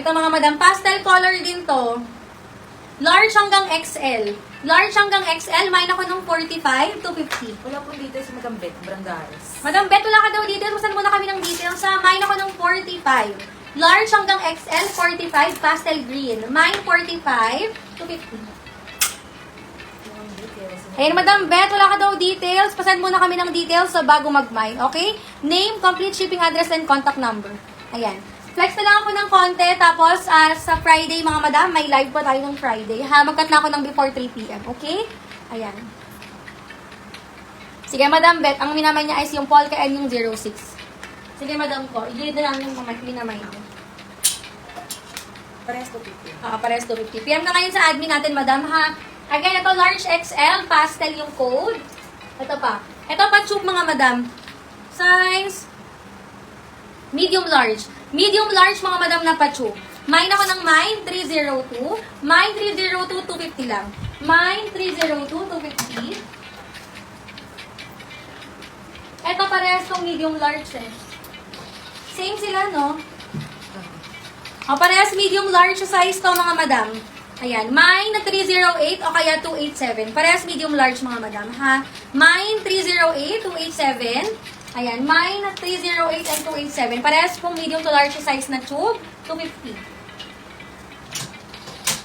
ito mga madam, pastel color din to. Large hanggang XL. Large hanggang XL, mine ako ng 45 to 50. Wala po dito si Madam Beth Brandares. Madam Bet, wala ka daw details. Masan muna kami ng details. Sa mine ako ng 45. Large hanggang XL, 45, pastel green. Mine, 45 to 50. Ayun, Madam Bet, wala ka daw details. Pasend muna kami ng details sa bago mag-mine, okay? Name, complete shipping address, and contact number. Ayan. Flex na lang ako ng konti. Tapos, sa Friday, mga madam, may live pa tayo ng Friday. Ha, magkat na ako ng before 3 p.m., okay? Ayan. Sige, Madam Bet, ang minamay niya is yung Polka and yung 06. Sige, Madam ko. I-delete na lang yung minamay niya. Parehas po 50. Parehas to 50. PM na ngayon sa admin natin, Madam, ha? Again, ito large XL, pastel yung code. Ito pa. Ito pa tube, mga Madam. Size medium large. Medium large, mga Madam, na pa tube. Mine ako ng mine 302. Mine 302, 250 lang. Mine 302, 250. Ito parehas tong medium large eh. Same sila, no? Parehas medium large size to, mga madam. Ayan, mine na 308 o kaya 287. Parehas medium large, mga madam, ha? Mine 308, 287. Ayan, mine na 308 and 287. Parehas pong medium to large size na tube, 250.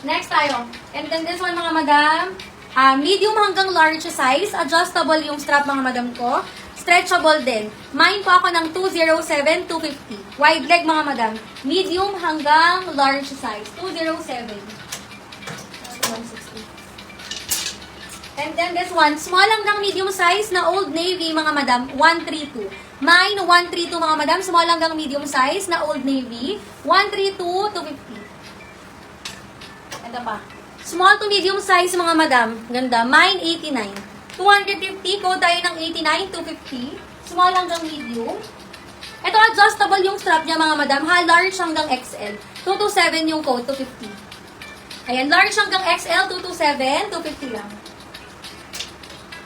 Next tayo. And then this one, mga madam, medium hanggang large size. Adjustable yung strap, mga madam ko. Stretchable din. Mine po ako ng 207, 250. Wide leg, mga madam. Medium hanggang large size. 207. 160. And then this one, small hanggang medium size na Old Navy, mga madam, 132. Mine, 132, mga madam. Small hanggang medium size na Old Navy, 132, 250. Ito pa. Small to medium size, mga madam. Ganda. Mine, 89. 250, code tayo ng 89, 250. Small hanggang medium. Ito, adjustable yung strap niya, mga madam. Ha, large hanggang XL. 227 yung code, 250. Ayan, large hanggang XL, 227, 250 lang.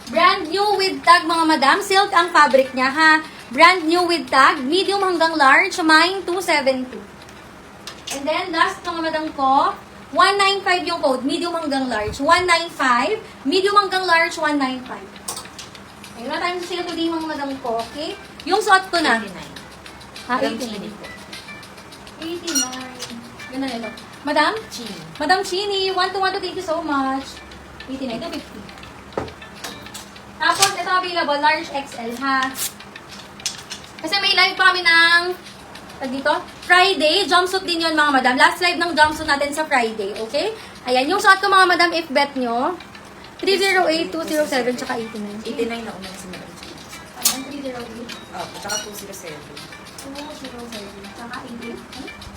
Brand new with tag, mga madam. Silk ang fabric niya, ha. Brand new with tag. Medium hanggang large. Mine, 272. And then, last, mga madam ko, 195 yung code, medium hanggang large. 195, medium hanggang large, 195. Ayun na tayo sa sale today, mga madam ko, okay? Yung suot ko na. 89. Ha, Madam 89. Chini po. 89. Ganda nito. Madam? Chini. Madam Chini, 1-1, thank you so much. 89 to 50. Tapos, ito available, large XL, ha? Kasi may live pa kami ng dito, Friday, jumpsuit din yun, mga madam. Last live ng jumpsuit natin sa Friday, okay? Ayan, yung suot ko, mga madam, if bet nyo, 308, 207, tsaka 89. 89 na una si Madam Chini. Ayan, 308, Tsaka 207. 207, tsaka 88.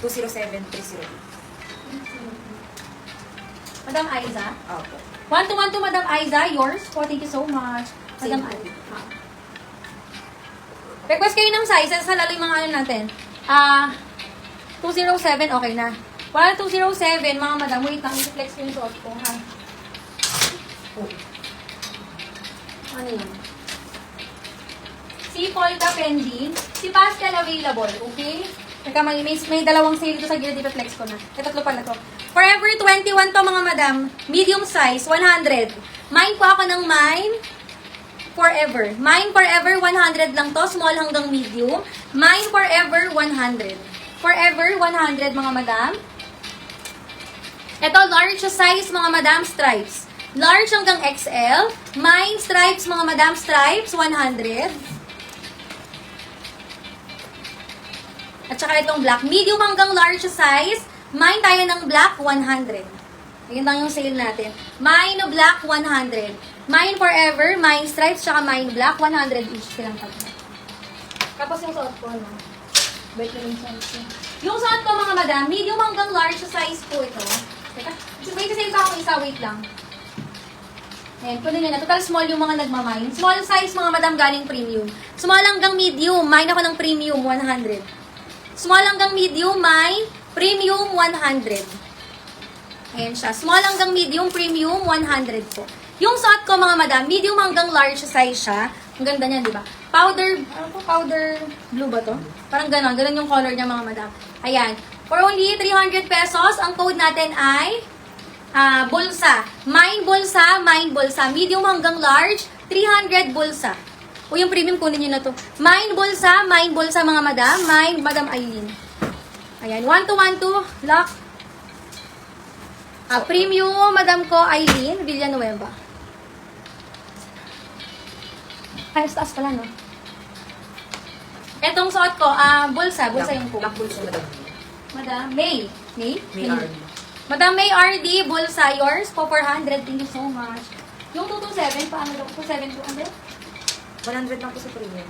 207, 308. Madam Aiza. Opo. 1-1 to Madam Aiza, yours. Oh, thank you so much. Madam Same. Aiza. Request kayo ng sizes sa lalo yung mga ano natin. 207, okay na. 207, mga madam, wait lang, i-flex ko yung suot ko, ha? Oh. Ano yun? Si Polka Fendi, si Pastel available, okay? Teka, may dalawang sale dito sa gilid, i-flex ko na. Tatlo pala to. Forever 21 to, mga madam. Medium size, 100. Mine po ako ng mine. Forever. Mine Forever, 100 lang to. Small hanggang medium. Mine Forever, 100. Forever, 100, mga madam. Ito, large size, mga madam, stripes. Large hanggang XL. Mine stripes, mga madam, stripes, 100. At saka itong black. Medium hanggang large size. Mine tayo ng black, 100. Ayun lang yung sale natin. Mine black, 100. Mine Forever, Mine Stripes, tsaka Mine Black, 100 each silang pagka. Tapos yung suot ko, no? Wait lang yung size ko. Yung suot ko, mga madam, medium hanggang large size po ito. Teka, wait kasi pa akong isa, wait lang. Ayan, kunin nyo na. Total small yung mga nagmamine. Small size, mga madam, galing premium. Small hanggang medium, mine ako ng premium, 100. Small hanggang medium, mine, premium, 100. Ayan siya. Small hanggang medium, premium, 100 po. Yung suot ko, mga madam, medium hanggang large size siya. Ang ganda niya, di ba? Powder, ano po, powder blue ba to? Parang ganon. Ganon yung color niya, mga madam. Ayan. For only 300 pesos, ang code natin ay bulsa. Mine bulsa. Medium hanggang large, 300 bulsa. O yung premium, kunin nyo na to. Mine bulsa, mga madam. Mine, Madam Aileen. Ayan, 1212, lock. Premium, madam ko, Aileen, Villanueva. Ay, taas pala, no? Etong suot ko, bulsa yung po. Black bulsa, madam. Madam May. May? May RD. Madam May RD, bulsa, yours po 400. Thank you so much. Yung 227, paano daw? 27200? 100 lang po sa premium.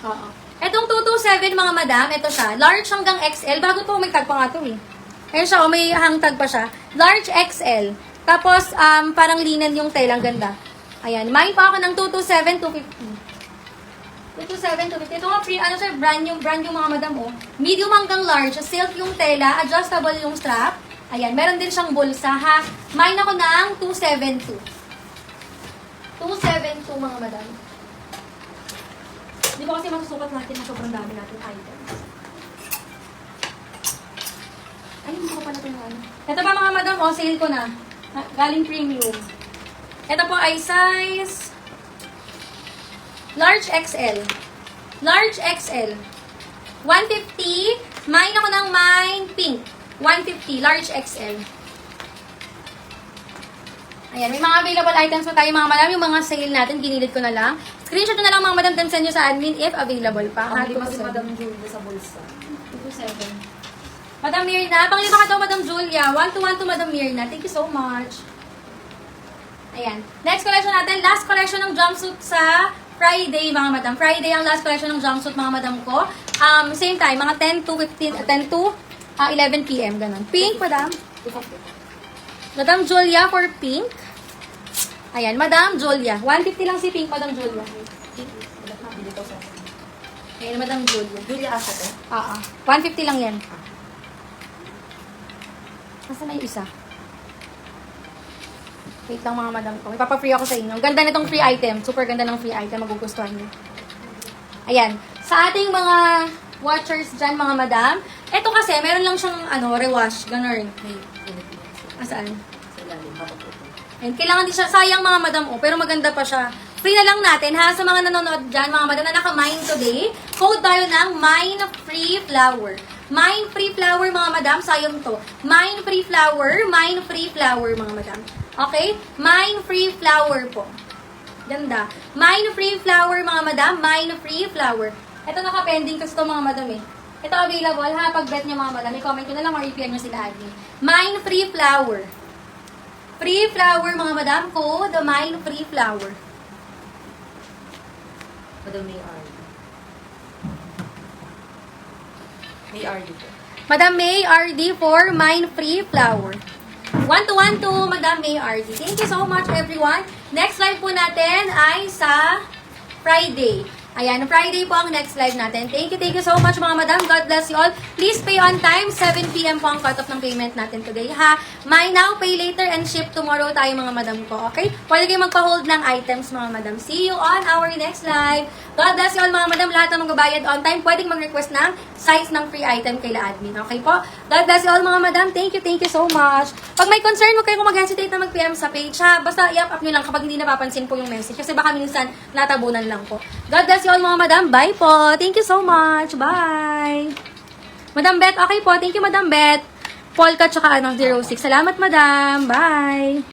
Oo. Etong 227, mga madam, ito siya. Large hanggang XL. Bago po, may tag pa nga ito eh. Ayun siya, may hangtag pa siya. Large XL. Tapos, parang linen yung tela. Ang ganda. Ayan. Mine pa ako ng 227, 250. 227, 250. Ito nga, free, ano siya, brand yung mga madam, oh. Medium hanggang large. Silk yung tela. Adjustable yung strap. Ayan. Meron din siyang bulsa, ha. Mine ako ng 272. 272, mga madam. Hindi ko kasi masusukat natin na sobrang dami natin items. Ay, hindi ko pala ito yung ano. Ito pa mga madam, oh, sale ko na. Galing premium. Ito po ay size large XL. Large XL. 150. Mine ako ng mine pink. 150. Large XL. Ayan, may mga available items pa tayo mga madam. Yung mga sale natin, ginilid ko na lang. Screenshot na lang mga madam, then send nyo sa admin if available pa. Ang lima si Madam Julia sa bulsa. 227. Madam Mirna, panglima ka daw Madam Julia. 1-1 to Madam Mirna. Thank you so much. Ayan. Next collection natin. Last collection ng jumpsuit sa Friday, mga madam. Friday ang last collection ng jumpsuit, mga madam ko. Same time, mga 10 to 11 p.m. Ganun. Pink, madam. 250. Madam Julia for pink. Ayan, Madam Julia. 150 lang si pink, Madam Julia. Bili ko sa... Ayan, Madam Julia. Julia asa to? 150 lang yan. Nasaan na yung isa? Wait lang mga madam ko. May papa-free ako sa inyo. Ang ganda nitong free item. Super ganda ng free item. Magugustuhan niyo. Ayan. Sa ating mga watchers dyan, mga madam, ito kasi, meron lang siyang rewash. Ganun. May Asaan? sa ilalim. Papaputo. And kailangan din siya, sayang mga madam, pero maganda pa siya. Free na lang natin, ha? Sa mga nanonood dyan, mga madam na naka-mine today, code tayo ng Mine Free Flower. Mine Free Flower, mga madam, sayang to. Mine Free Flower, mga madam. Okay? Mine Free Flower po. Ganda. Mine Free Flower, mga madam, Mine Free Flower. Ito naka-pending kasi ito, mga madam, eh. Ito available, ha? Pag-bet nyo, mga madam, i-comment nyo na lang or i-PM nyo sila admin. Mine Free Flower. Free flower, mga madam ko. The Mine Free Flower. Madam May RD. May RD po. Madam May RD for Mine Free Flower. 1-1 to Madam May RD. Thank you so much, everyone. Next live po natin ay sa Friday. Ayan, Friday po ang next live natin. Thank you so much mga madam. God bless you all. Please pay on time. 7 p.m. po ang cut-off ng payment natin today, ha? Buy now, pay later, and ship tomorrow tayo mga madam ko, okay? Pwede kayo magpa-hold ng items mga madam. See you on our next live. God bless you all mga madam. Lahat ng magbabayad on time, pwedeng mag-request ng size ng free item kay admin, okay po? God bless you all mga madam. Thank you so much. Pag may concern, huwag kayong mag-hesitate na mag-PM sa page, ha? Basta i-up nyo lang kapag hindi napapansin po yung message. Kasi baka minsan natabunan lang po. God bless you all mga madam. Bye po. Thank you so much. Bye. Madam Beth, okay po. Thank you Madam Beth. Polka tsaka 06. Salamat madam. Bye.